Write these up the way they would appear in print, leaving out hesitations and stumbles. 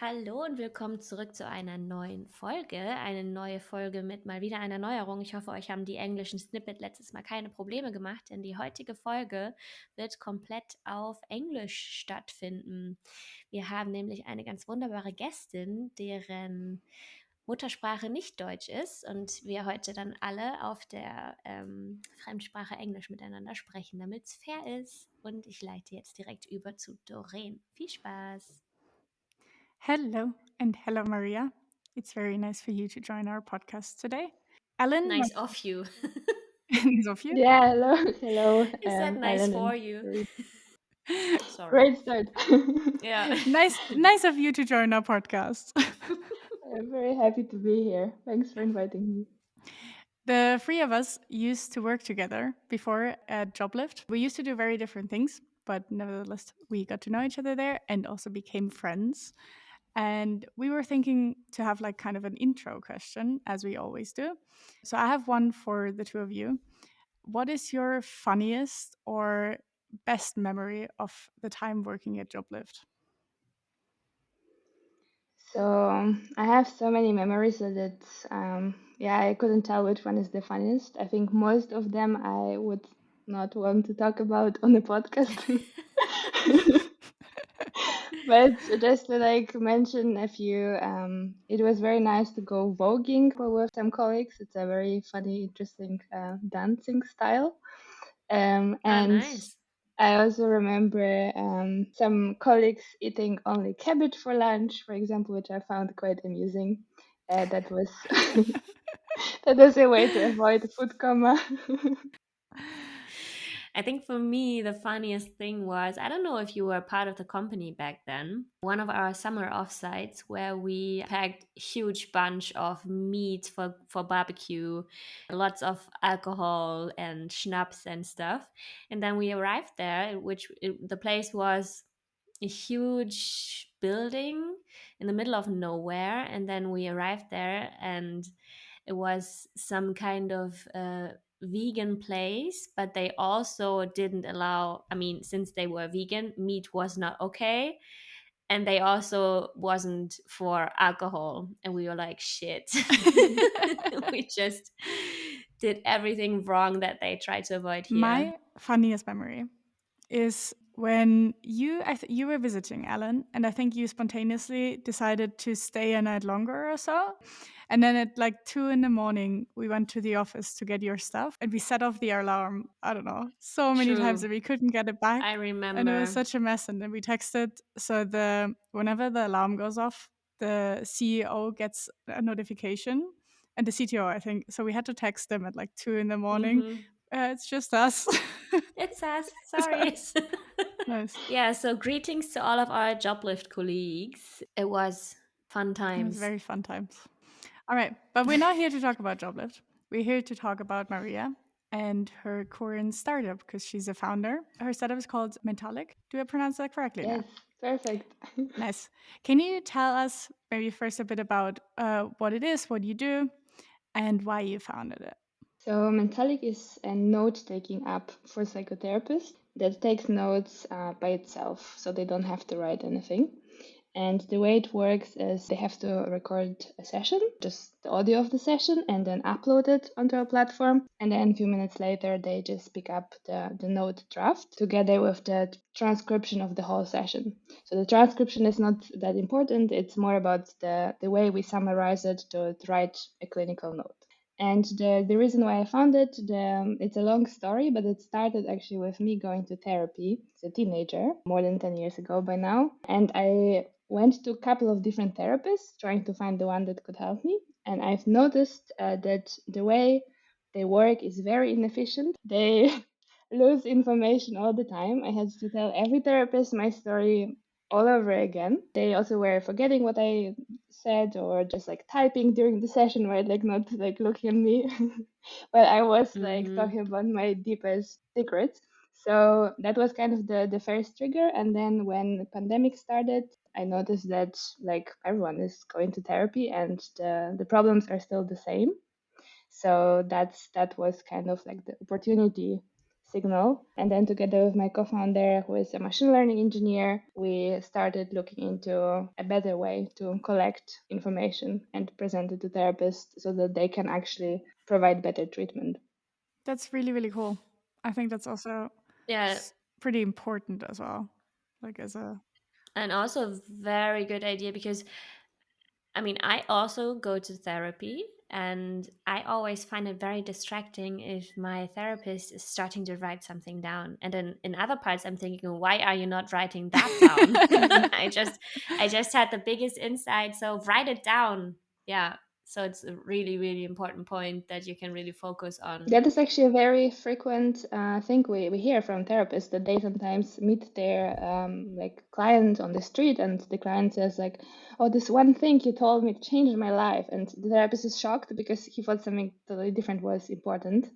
Hallo und willkommen zurück zu einer neuen Folge. Eine neue Folge mit mal wieder einer Neuerung. Ich hoffe, euch haben die englischen Snippet letztes Mal keine Probleme gemacht, denn die heutige Folge wird komplett auf Englisch stattfinden. Wir haben nämlich eine ganz wunderbare Gästin, deren Muttersprache nicht Deutsch ist und wir heute dann alle auf der Fremdsprache Englisch miteinander sprechen, damit es fair ist. Und ich leite jetzt direkt über zu Doreen. Viel Spaß! Hello, and hello, Maria. It's very nice for you to join our podcast today. Ellen, Nice of you. nice of you. Yeah, hello, hello. Is that nice Ellen for and you? Marie. Sorry. Great start. Yeah. Nice of you to join our podcast. I'm very happy to be here. Thanks for inviting me. The three of us used to work together before at Joblift. We used to do very different things, but nevertheless, we got to know each other there and also became friends. And we were thinking to have like kind of an intro question, as we always do. So I have one for the two of you. What is your funniest or best memory of the time working at Joblift? So I have so many memories that I couldn't tell which one is the funniest. I think most of them I would not want to talk about on the podcast. But just to like mention a few, it was very nice to go voguing with some colleagues. It's a very funny, interesting dancing style. And Nice. I also remember some colleagues eating only cabbage for lunch, for example, which I found quite amusing. That was that was a way to avoid food coma. I think for me, the funniest thing was, I don't know if you were part of the company back then, one of our summer offsites where we packed huge bunch of meat for barbecue, lots of alcohol and schnapps and stuff. And then we arrived there, the place was a huge building in the middle of nowhere. And then we arrived there and it was some kind of vegan place, but they also didn't allow, I mean, since they were vegan, meat was not okay. And they also wasn't for alcohol. And we were like, shit. We just did everything wrong that they tried to avoid here. My funniest memory is when you were visiting Ellen, and I think you spontaneously decided to stay a night longer or so. And then at like 2 a.m, we went to the office to get your stuff, and we set off the alarm, I don't know, so many times True. that we couldn't get it back. I And it remember. was such a mess. And then we texted, so whenever the alarm goes off, the CEO gets a notification, and the CTO, I think. So we had to text them at like 2 a.m. Mhm. It's just us. It's us. It's Sorry. us. Nice. Yeah, so greetings to all of our Joblift colleagues. It was fun It was times. very fun times. All right, but we're not here to talk about Joblift. We're here to talk about Maria and her current startup because she's a founder. Her startup is called Mentalyc. Do I pronounce that correctly Yes, perfect. Nice. Can you tell us maybe first a bit about what it is, what you do, and why you founded it? So Mentalyc is a note-taking app for psychotherapists that takes notes by itself, so they don't have to write anything. And the way it works is they have to record a session, just the audio of the session, and then upload it onto a platform. And then a few minutes later, they just pick up the note draft together with the transcription of the whole session. So the transcription is not that important. It's more about the way we summarize it to write a clinical note. And the reason why I found it, it's a long story, but it started actually with me going to therapy as a teenager, more than 10 years ago by now. And I went to a couple of different therapists trying to find the one that could help me. And I've noticed that the way they work is very inefficient. They lose information all the time. I had to tell every therapist my story all over again. They also were forgetting what I said or just like typing during the session, right? Like not like looking at me. But I was like talking about my deepest secrets. So that was kind of the first trigger. And then when the pandemic started, I noticed that like everyone is going to therapy and the problems are still the same. So that was kind of like the opportunity signal. And then together with my co-founder, who is a machine learning engineer, we started looking into a better way to collect information and present it to therapists so that they can actually provide better treatment. That's really, really cool. I think that's also Yeah, pretty important as well. Like as a and also very good idea because I mean, I also go to therapy and I always find it very distracting if my therapist is starting to write something down. And then in other parts I'm thinking, why are you not writing that down? I just had the biggest insight, so write it down. Yeah. So it's a really, really important point that you can really focus on. That is actually a very frequent thing we hear from therapists, that they sometimes meet their like client on the street, and the client says like, "Oh, this one thing you told me changed my life," and the therapist is shocked because he thought something totally different was important.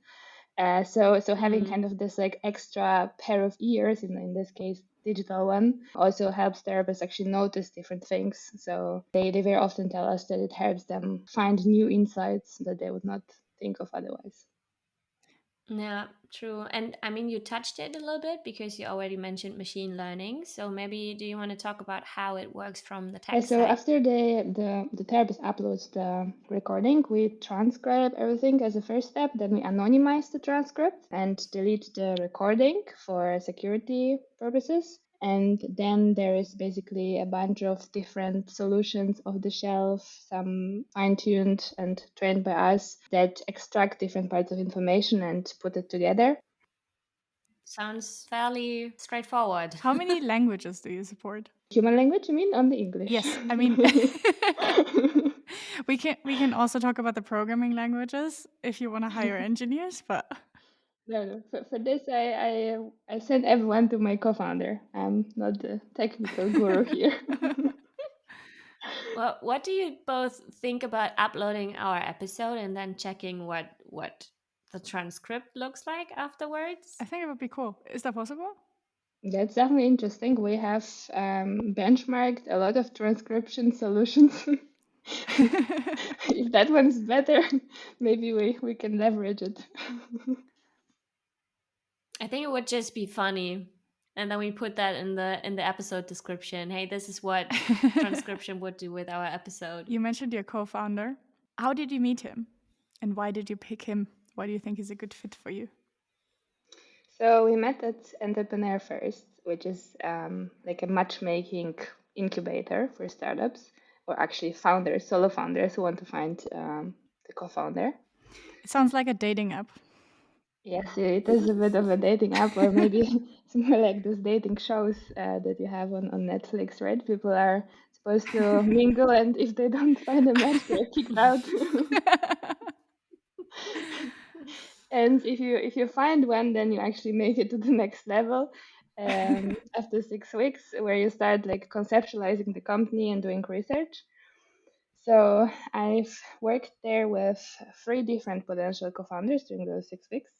So having kind of this like extra pair of ears, in this case digital one, also helps therapists actually notice different things. So they very often tell us that it helps them find new insights that they would not think of otherwise. Yeah, true. And I mean, you touched it a little bit because you already mentioned machine learning. So maybe do you want to talk about how it works from the tech So side? after the therapist uploads the recording, we transcribe everything as a first step. Then we anonymize the transcript and delete the recording for security purposes. And then there is basically a bunch of different solutions off the shelf, some fine-tuned and trained by us, that extract different parts of information and put it together. Sounds fairly straightforward. How many languages do you support? Human language, you mean? Only English? Yes, I mean we can also talk about the programming languages if you want to hire engineers, but No. For this, I send everyone to my co-founder. I'm not the technical guru here. Well, what do you both think about uploading our episode and then checking what the transcript looks like afterwards? I think it would be cool. Is that possible? That's definitely interesting. We have benchmarked a lot of transcription solutions. If that one's better, maybe we can leverage it. I think it would just be funny. And then we put that in the episode description. Hey, this is what transcription would do with our episode. You mentioned your co-founder. How did you meet him? And why did you pick him? Why do you think he's a good fit for you? So we met at Entrepreneur First, which is like a matchmaking incubator for startups, or actually founders, solo founders who want to find the co-founder. It sounds like a dating app. Yes, it is a bit of a dating app, or maybe it's more like those dating shows that you have on Netflix, right? People are supposed to mingle, and if they don't find a match, they're kicked out. And if you find one, then you actually make it to the next level after 6 weeks, where you start like conceptualizing the company and doing research. So I've worked there with 3 different potential co-founders during those 6 weeks.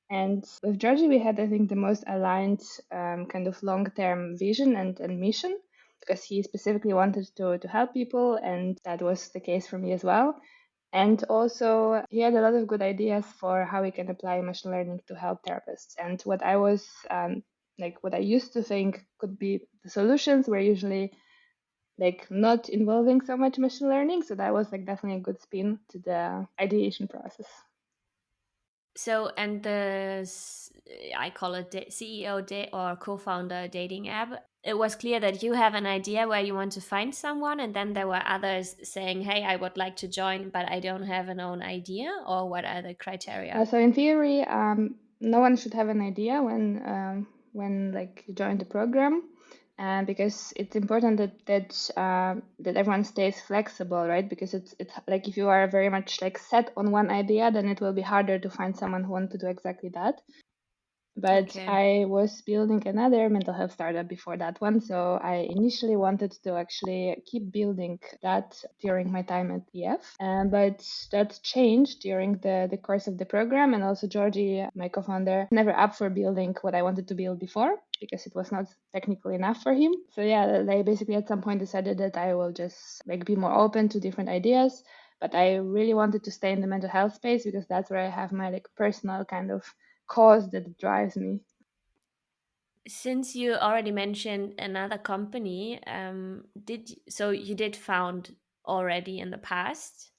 And with Georgie, we had, I think, the most aligned kind of long-term vision and mission, because he specifically wanted to help people, and that was the case for me as well. And also, he had a lot of good ideas for how we can apply machine learning to help therapists. And what I was what I used to think could be the solutions were usually like not involving so much machine learning. So that was like definitely a good spin to the ideation process. So, and I call it CEO or co-founder dating app. It was clear that you have an idea where you want to find someone, and then there were others saying, "Hey, I would like to join, but I don't have an own idea." Or what are the criteria? So in theory, no one should have an idea when like you join the program, because it's important that everyone stays flexible, right? Because it's like if you are very much like set on one idea, then it will be harder to find someone who wants to do exactly that. But Okay. I was building another mental health startup before that one. So I initially wanted to actually keep building that during my time at EF. But that changed during the course of the program. And also Georgie, my co-founder, never up for building what I wanted to build before, because it was not technical enough for him. So yeah, they basically at some point decided that I will just like be more open to different ideas. But I really wanted to stay in the mental health space, because that's where I have my like personal kind of cause that drives me. Since you already mentioned another company, so you did found already in the past?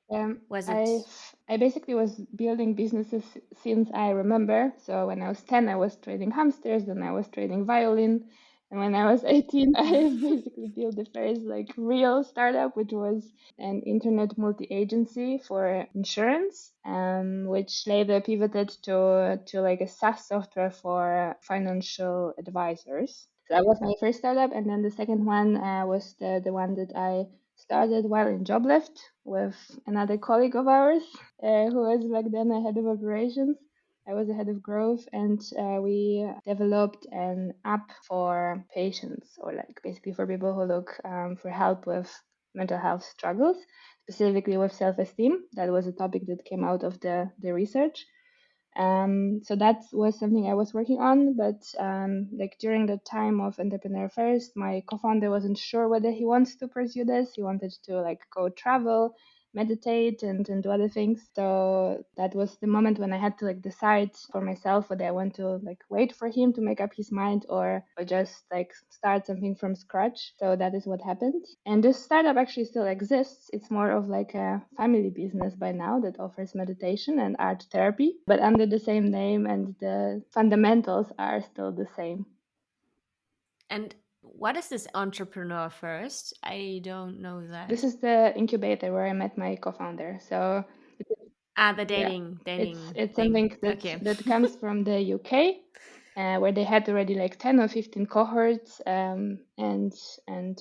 Was it? I basically was building businesses since I remember. So when I was 10, I was trading hamsters, then I was trading violin. And when I was 18, I basically built the first like real startup, which was an internet multi-agency for insurance, which later pivoted to like a SaaS software for financial advisors. So that was my first startup, and then the second one was the one that I started while in job left with another colleague of ours who was back then a head of operations. I was a head of growth, and we developed an app for patients, or like basically for people who look for help with mental health struggles, specifically with self-esteem. That was a topic that came out of the research. So that was something I was working on, but like during the time of Entrepreneur First, my co-founder wasn't sure whether he wants to pursue this. He wanted to like go travel, meditate, and do other things. So that was the moment when I had to like decide for myself whether I want to like wait for him to make up his mind or just like start something from scratch. So that is what happened. And this startup actually still exists. It's more of like a family business by now that offers meditation and art therapy, but under the same name, and the fundamentals are still the same. And what is this Entrepreneur First? I don't know that. This is the incubator where I met my co-founder. So The yeah, dating it's thing. something that Okay. that comes from the UK, where they had already like 10 or 15 cohorts, and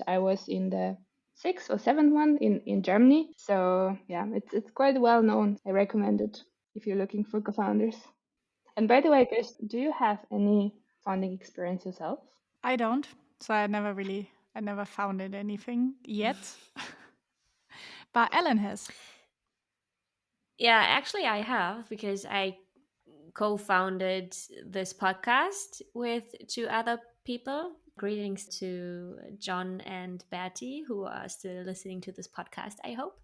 I was in the sixth or seventh one in Germany. So yeah, it's quite well known. I recommend it if you're looking for co-founders. And by the way, Chris, do you have any founding experience yourself? I don't. So I never founded anything yet. But Ellen has. Yeah, actually, I have, because I co-founded this podcast with two other people. Greetings to John and Bertie, who are still listening to this podcast, I hope.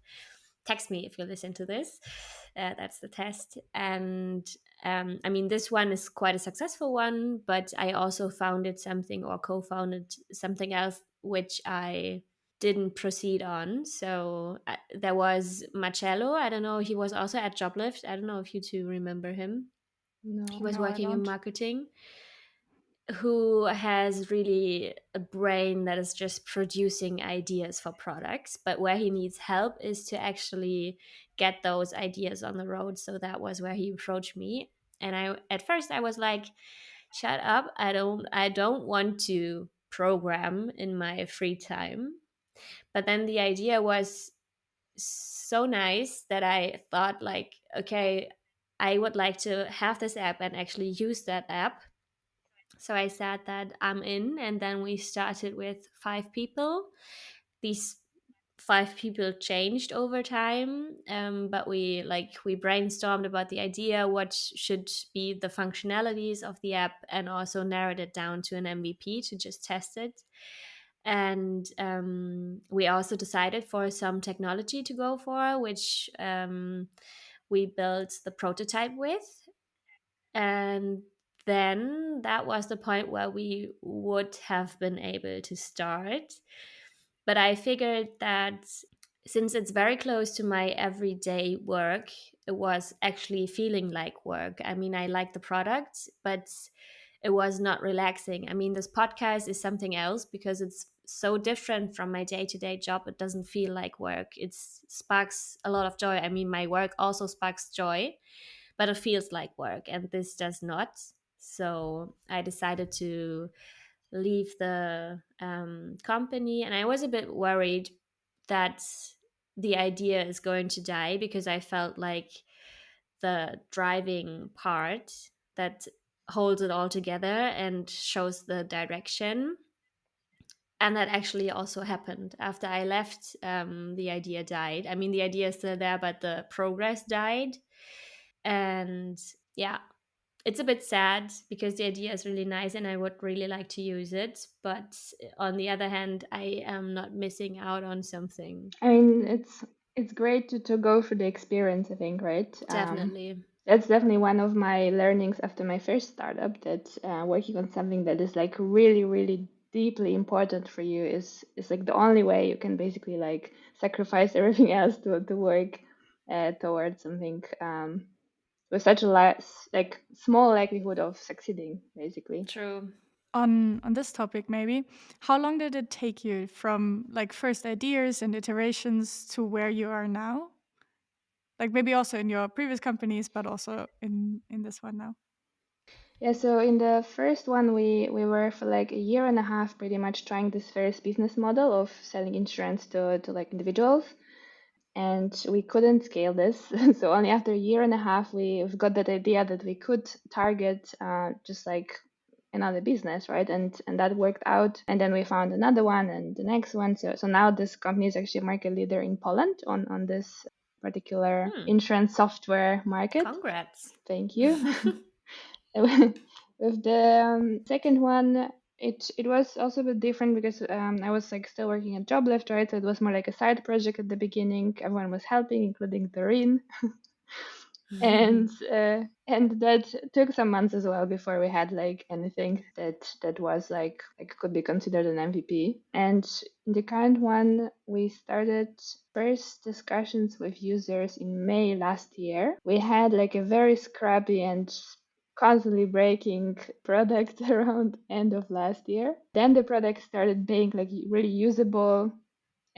Text me if you listen to this. That's the test. And I mean, this one is quite a successful one, but I also founded something, or co-founded something else, which I didn't proceed on. So there was Marcello. I don't know. He was also at Joblift. I don't know if you two remember him. No. He was No, I working in don't. marketing, who has really a brain that is just producing ideas for products. But where he needs help is to actually get those ideas on the road. So that was where he approached me. And at first I was like, shut up. I don't want to program in my free time. But then the idea was so nice that I thought like, okay, I would like to have this app and actually use that app. So I said that I'm in, and then we started with 5 people. These 5 people changed over time, but we brainstormed about the idea, what should be the functionalities of the app, and also narrowed it down to an MVP to just test it. And we also decided for some technology to go for, which we built the prototype with. And then that was the point where we would have been able to start. But I figured that since it's very close to my everyday work, it was actually feeling like work. I mean, I like the product, but it was not relaxing. I mean, this podcast is something else because it's so different from my day-to-day job. It doesn't feel like work. It sparks a lot of joy. I mean, my work also sparks joy, but it feels like work, and this does not. So I decided to leave the company, and I was a bit worried that the idea is going to die, because I felt like the driving part that holds it all together and shows the direction. And that actually also happened after I left. The idea died. I mean, the idea is still there, but the progress died. And yeah, it's a bit sad because the idea is really nice and I would really like to use it. But on the other hand, I am not missing out on something. I mean, it's great to go through the experience, I think, right? Definitely. That's definitely one of my learnings after my first startup, that working on something that is like really, really deeply important for you is like the only way you can basically like sacrifice everything else to work towards something with such a like small likelihood of succeeding, basically. True. On this topic, maybe, how long did it take you from like first ideas and iterations to where you are now? Like maybe also in your previous companies, but also in this one now. Yeah, so in the first one, we were for like a year and a half pretty much trying this first business model of selling insurance to like individuals, and we couldn't scale this. So only after a year and a half, we've got that idea that we could target just like another business, right? And that worked out. And then we found another one and the next one. So now this company is actually a market leader in Poland on this particular Hmm. insurance software market. Congrats. Thank you. With the second one, it was also a bit different because I was like still working at job left, right? So it was more like a side project at the beginning. Everyone was helping, including Doreen, and that took some months as well before we had like anything that was like could be considered an MVP. And in the current one, we started first discussions with users in May last year. We had like a very scrappy and constantly breaking product around end of last year. Then the product started being like really usable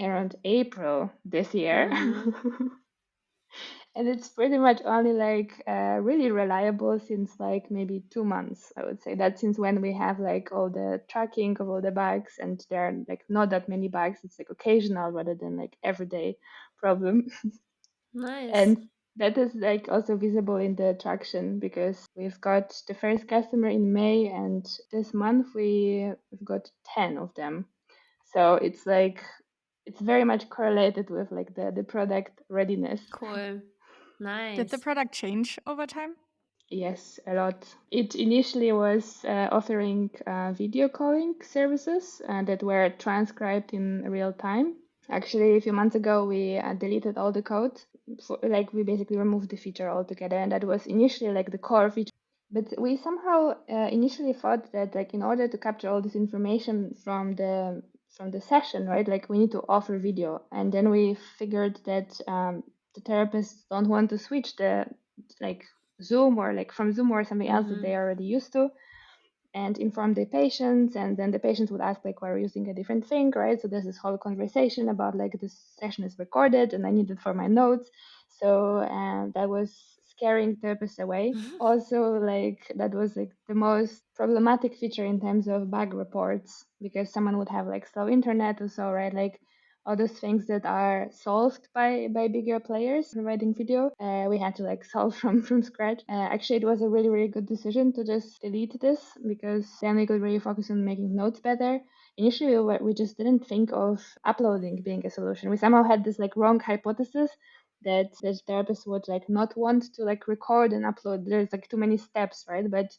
around April this year. Mm-hmm. And it's pretty much only like really reliable since like maybe 2 months, I would say. That since when we have like all the tracking of all the bugs, and there are like not that many bugs. It's like occasional rather than like everyday problem. Nice. And that is like also visible in the traction because we've got the first customer in May, and this month we've got 10 of them. So it's like it's very much correlated with like the product readiness. Cool. Did the Nice. product change over time? Yes, a lot. It initially was offering video calling services that were transcribed in real time. Actually, a few months ago, we deleted all the code. Like we basically removed the feature altogether, and that was initially like the core feature. But we somehow initially thought that like in order to capture all this information from the session, right? Like we need to offer video, and then we figured that the therapists don't want to switch the like Zoom or like from Zoom or something else that Mm-hmm. they are already used to, and inform the patients, and then the patients would ask like why we're using a different thing, right? So there's this whole conversation about like this session is recorded and I need it for my notes. So that was scaring therapists away. Also, like that was like the most problematic feature in terms of bug reports, because someone would have like slow internet or so, right? Like all those things that are solved by bigger players providing video, we had to like solve from scratch. Actually, it was a really really good decision to just delete this, because then we could really focus on making notes better. Initially, we just didn't think of uploading being a solution. We somehow had this like wrong hypothesis that the therapists would like not want to like record and upload. There's like too many steps, right? But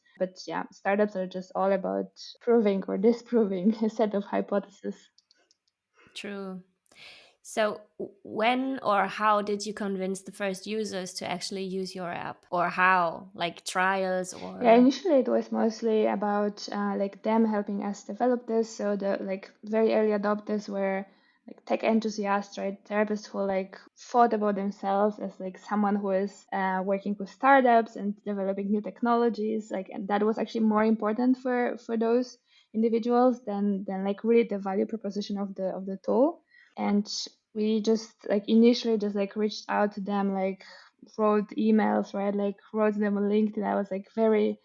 yeah, startups are just all about proving or disproving a set of hypotheses. True. So, when or how did you convince the first users to actually use your app? Or how? Like trials Yeah, or. initially it was mostly about like them helping us develop this. So the like very early adopters were like tech enthusiasts, right? Therapists who like thought about themselves as like someone who is working with startups and developing new technologies. Like, and that was actually more important for those individuals than like really the value proposition of the tool. And we just like initially just like reached out to them, like wrote emails, right? Like wrote them on LinkedIn. I was like very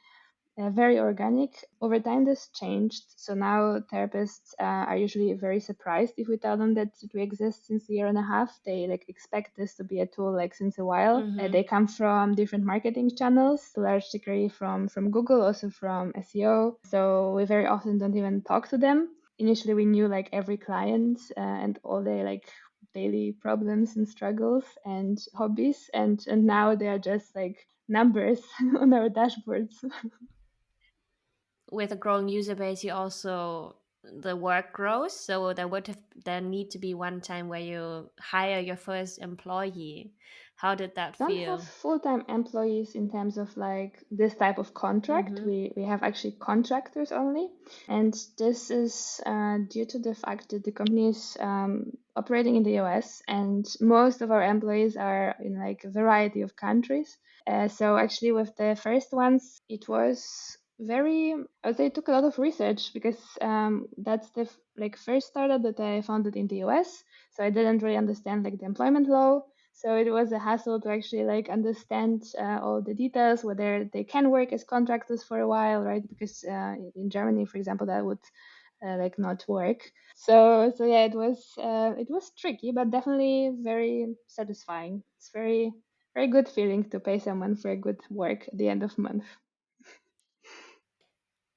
organic. Over time, this changed. So now therapists are usually very surprised if we tell them that we exist since a year and a half. They like expect this to be a tool like since a while. Mm-hmm. They come from different marketing channels, to a large degree from Google, also from SEO. So we very often don't even talk to them. Initially, we knew like every client and all their like daily problems and struggles and hobbies, and now they are just like numbers on our dashboards. With a growing user base, you also the work grows. So there need to be one time where you hire your first employee. How did that Don't have feel? full-time employees in terms of like this type of contract. Mm-hmm. We have actually contractors only, and this is due to the fact that the company is operating in the US, and most of our employees are in like a variety of countries. So actually, with the first ones, it was very, I would say, it took a lot of research because that's the like first startup that I founded in the US. So I didn't really understand like the employment law. So it was a hassle to actually like understand all the details, whether they can work as contractors for a while, right? Because in Germany, for example, that would like not work. So yeah, it was tricky, but definitely very satisfying. It's very good feeling to pay someone for a good work at the end of month.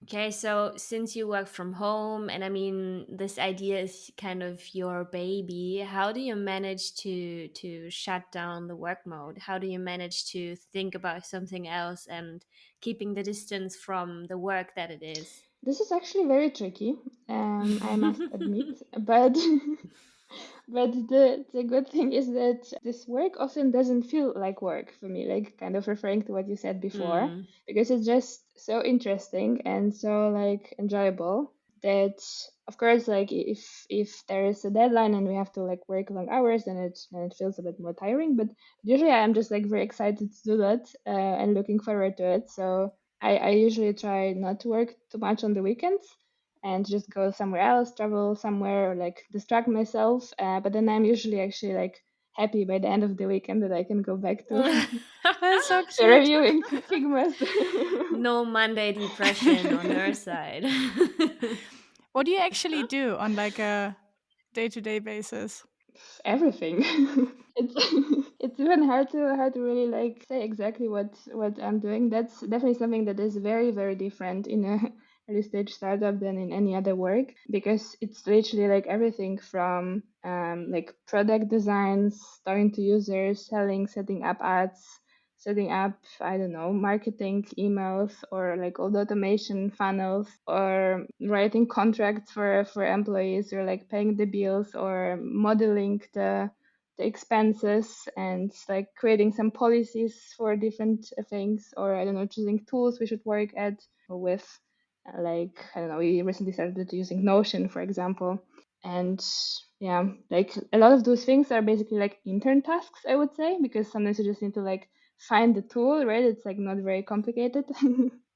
Okay, so since you work from home, and I mean this idea is kind of your baby, how do you manage to shut down the work mode? How do you manage to think about something else and keeping the distance from the work that it is? This is actually very tricky, I must admit, but but the good thing is that this work often doesn't feel like work for me, like kind of referring to what you said before, Mm, because it's just so interesting and so like enjoyable that of course like if there is a deadline and we have to like work long hours, then it feels a bit more tiring. But usually I'm just like very excited to do that and looking forward to it. So I usually try not to work too much on the weekends and just go somewhere else, travel somewhere, or like distract myself. But then I'm usually actually like happy by the end of the weekend that I can go back to, That's so to cute. reviewing Figmas. no Monday depression on her side. What do you actually do on like a day-to-day basis? Everything. it's it's even hard to really like say exactly what I'm doing. That's definitely something that is very different in a early stage startup than in any other work, because it's literally like everything from like product designs, talking to users, selling, setting up ads, setting up, I don't know, marketing emails, or like all the automation funnels, or writing contracts for employees, or like paying the bills, or modeling the expenses, and like creating some policies for different things, or I don't know, choosing tools we should work at with. Like I don't know, we recently started using Notion, for example, and yeah, like a lot of those things are basically like intern tasks, I would say, because sometimes you just need to like find the tool, right? It's like not very complicated.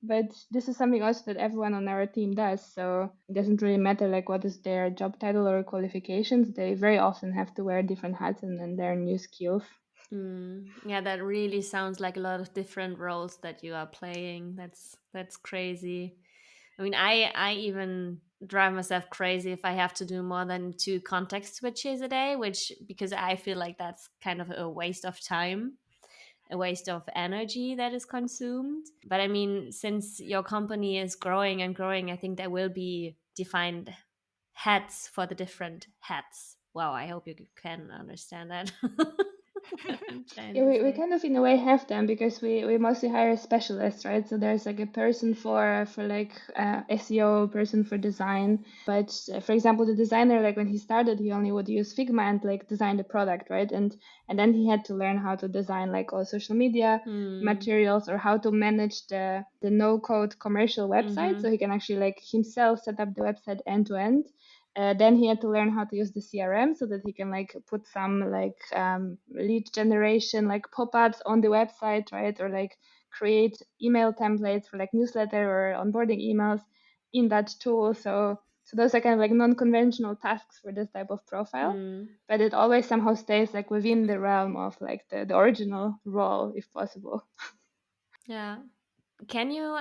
But this is something also that everyone on our team does. So it doesn't really matter like what is their job title or qualifications. They very often have to wear different hats and learn new skills. Yeah, that really sounds like a lot of different roles that you are playing. That's crazy. I mean, I even drive myself crazy if I have to do more than 2 context switches a day, which because I feel like that's kind of a waste of time, a waste of energy that is consumed. But I mean, since your company is growing and growing, I think there will be defined hats for the different hats. Wow, I hope you can understand that. What I'm trying Yeah, to we say. kind of in a way have them, because we mostly hire specialists, right? So there's like a person for like SEO, person for design. But for example, the designer, like when he started, he only would use Figma and like design the product, right? And then he had to learn how to design like all social media Hmm. materials, or how to manage the no code commercial website, Mm-hmm. so he can actually like himself set up the website end to end. Then he had to learn how to use the CRM, so that he can like put some like lead generation like pop-ups on the website, right? Or like create email templates for like newsletter or onboarding emails in that tool. So those are kind of like non-conventional tasks for this type of profile, Mm. but it always somehow stays like within the realm of like the original role, if possible. Yeah. Can you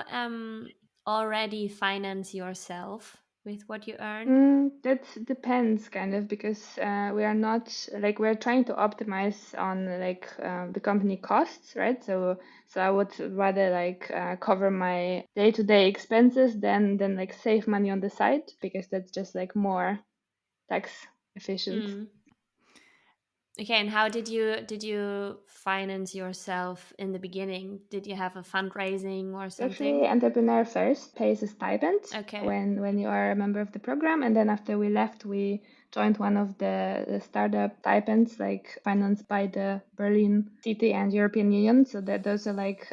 already finance yourself with what you earn? That depends kind of, because we are not like, we're trying to optimize on like the company costs, right? So I would rather like cover my day-to-day expenses than like save money on the side, because that's just like more tax efficient. Mm. Okay, and how did you finance yourself in the beginning? Did you have a fundraising or So actually, something? Entrepreneur First pays a stipend Okay. when you are a member of the program, and then after we left, we joined one of the startup stipends, like financed by the Berlin City and European Union. So that those are like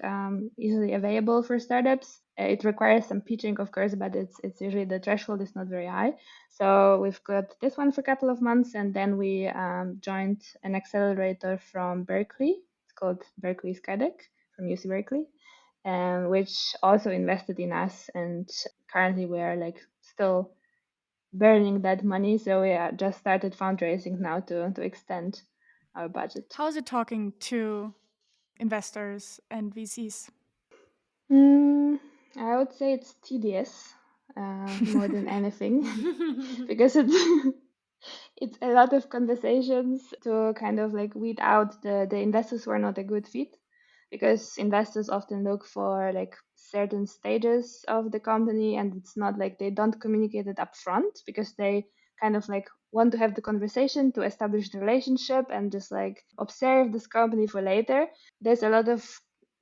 easily available for startups. It requires some pitching, of course, but it's usually the threshold is not very high. So we've got this one for a couple of months, and then we joined an accelerator from Berkeley. It's called Berkeley Skydeck from UC Berkeley, which also invested in us. And currently we are like still burning that money. So we just started fundraising now to extend our budget. How is it talking to investors and VCs? Mm, I would say it's tedious more than anything because it's a lot of conversations to kind of like weed out the investors who are not a good fit, because investors often look for like certain stages of the company, and it's not like they don't communicate it up front because they kind of like want to have the conversation to establish the relationship and just like observe this company for later. There's a lot of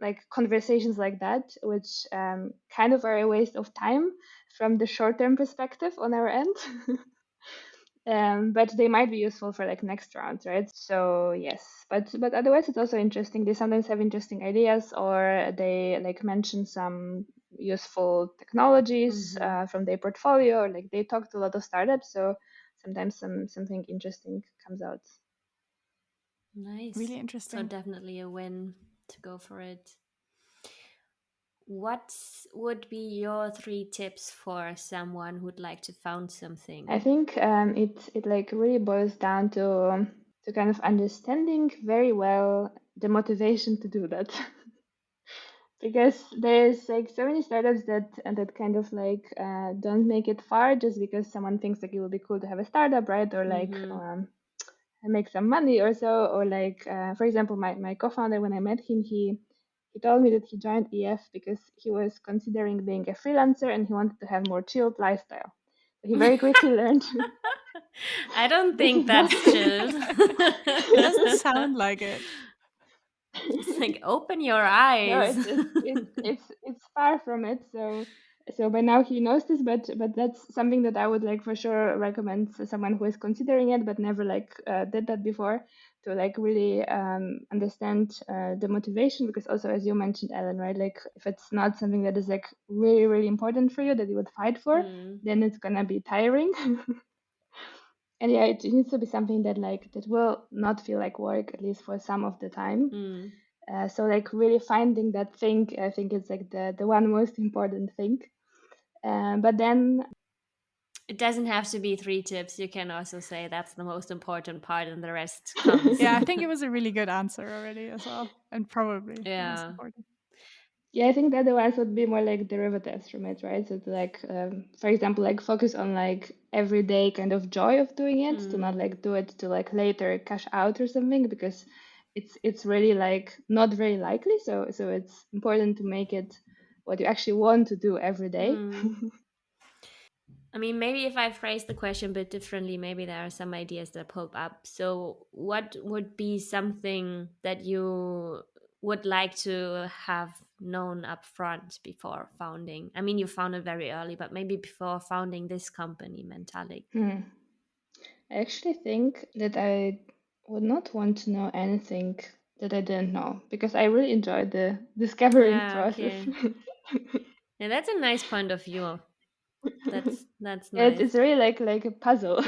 like conversations like that which kind of are a waste of time from the short-term perspective on our end. But they might be useful for like next rounds, right? So yes, but otherwise it's also interesting. They sometimes have interesting ideas, or they like mention some useful technologies Hmm. from their portfolio, or like they talk to a lot of startups. So sometimes something interesting comes out. Nice. Really So interesting. definitely a win to go for it. What would be your 3 tips for someone who'd like to found I something? think it like really boils down to kind of understanding very well the motivation to do that. Because there's like so many startups that kind of like don't make it far just because someone thinks like it would be cool to have a startup, right? Or like Mm-hmm. make some money or so. Or like for example, my co-founder, when I met him, he told me that he joined EF because he was considering being a freelancer and he wanted to have more chilled lifestyle. He very quickly learned I don't this think is not. that's chilled. It doesn't sound like it. It's like open your No, eyes. it's far from it. So by now he knows this, but that's something that I would like for sure recommend to someone who is considering it but never like did that before, to like really understand the motivation. Because also, as you mentioned, Ellen, right, like if it's not something that is like really really important for you that you would fight for, Hmm. then it's gonna be tiring. And yeah, it needs to be something that like that will not feel like work, at least for some of the time. Hmm. So like really finding that thing, I think it's like the one most important thing. But then It doesn't have to be 3 tips. You can also say that's the most important part and the rest comes. Yeah, I think it was a really good answer already as well, and probably the most Yeah. important. yeah, I think the other ones would be more like derivatives from it, right? So to like for example, like focus on like everyday kind of joy of doing it, to not Hmm. like do it to like later cash out or something, because it's really like not very likely. So it's important to make it what you actually want to do every day. Hmm. I mean, maybe if I phrase the question a bit differently, maybe there are some ideas that pop up. So, what would be something that you would like to have known up front before founding? I mean, you founded very early, but maybe before founding this company, Mentalyc. Hmm. I actually think that I would not want to know anything that I didn't know, because I really enjoyed the discovering Yeah, process. okay. Yeah, that's a nice point of view. That's Yeah, nice. it's really like a puzzle.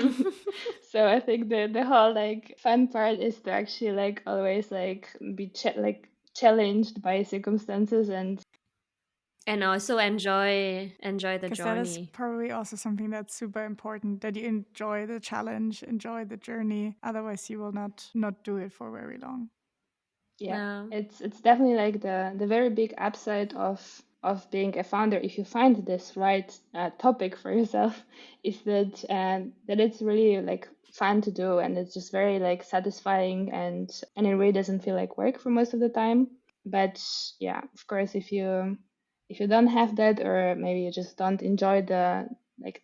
So I think the whole like fun part is to actually like always like be like challenged by circumstances. And And also enjoy the Because that is journey. probably also something that's super important, that you enjoy the challenge, enjoy the journey. Otherwise, you will not do it for very long. yeah, Yeah. it's definitely like the very big upside of being a founder, if you find this right topic for yourself, is that it's really like fun to do, and it's just very like satisfying, and it really doesn't feel like work for most of the time. But yeah, of course, if you don't have that, or maybe you just don't enjoy the like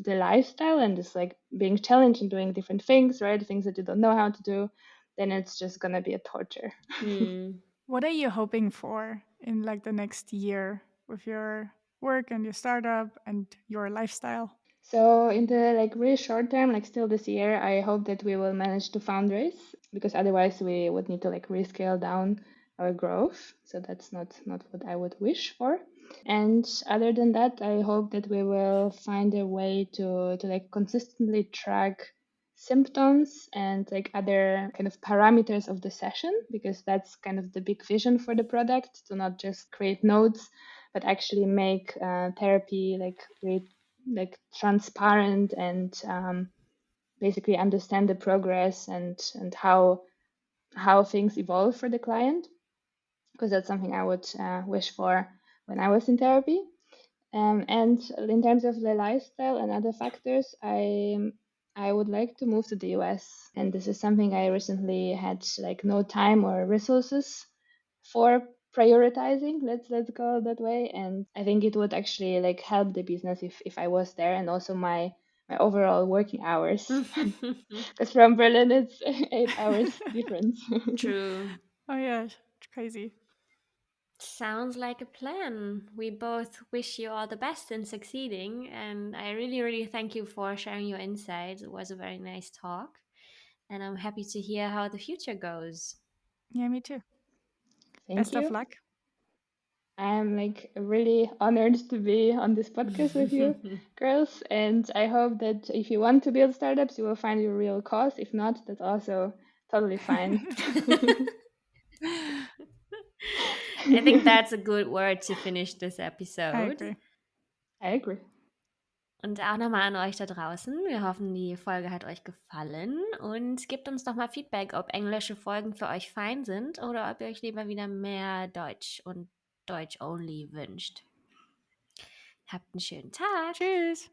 the lifestyle and just like being challenged and doing different things, right? Things that you don't know how to do, then it's just gonna be a torture. What are you hoping for in like the next year with your work and your startup and your lifestyle? So in the like really short term, like still this year, I hope that we will manage to fundraise because otherwise we would need to like rescale down our growth. So that's not what I would wish for. And other than that, I hope that we will find a way to like consistently track symptoms and like other kind of parameters of the session because that's kind of the big vision for the product, to not just create notes but actually make therapy like transparent and basically understand the progress and how things evolve for the client, because that's something I would wish for when I was in therapy. And in terms of the lifestyle and other factors, I would like to move to the US, and this is something I recently had like no time or resources for prioritizing. Let's go that way, and I think it would actually like help the business if I was there, and also my overall working hours, because from Berlin it's 8 hours difference. True. Oh yeah, it's crazy. Sounds like a plan. We both wish you all the best in succeeding, and I really, really thank you for sharing your insights. It was a very nice talk, and I'm happy to hear how the future goes. Yeah, me too. Thank Best of you. luck. I'm like really honored to be on this podcast with you, girls. And I hope that if you want to build startups, you will find your real cause. If not, that's also totally fine. I think that's a good word to finish this I episode. agree. I agree. Und auch nochmal an euch da draußen. Wir hoffen, die Folge hat euch gefallen und gebt uns doch mal Feedback, ob englische Folgen für euch fein sind oder ob ihr euch lieber wieder mehr Deutsch und Deutsch-only wünscht. Habt einen schönen Tag. Tschüss.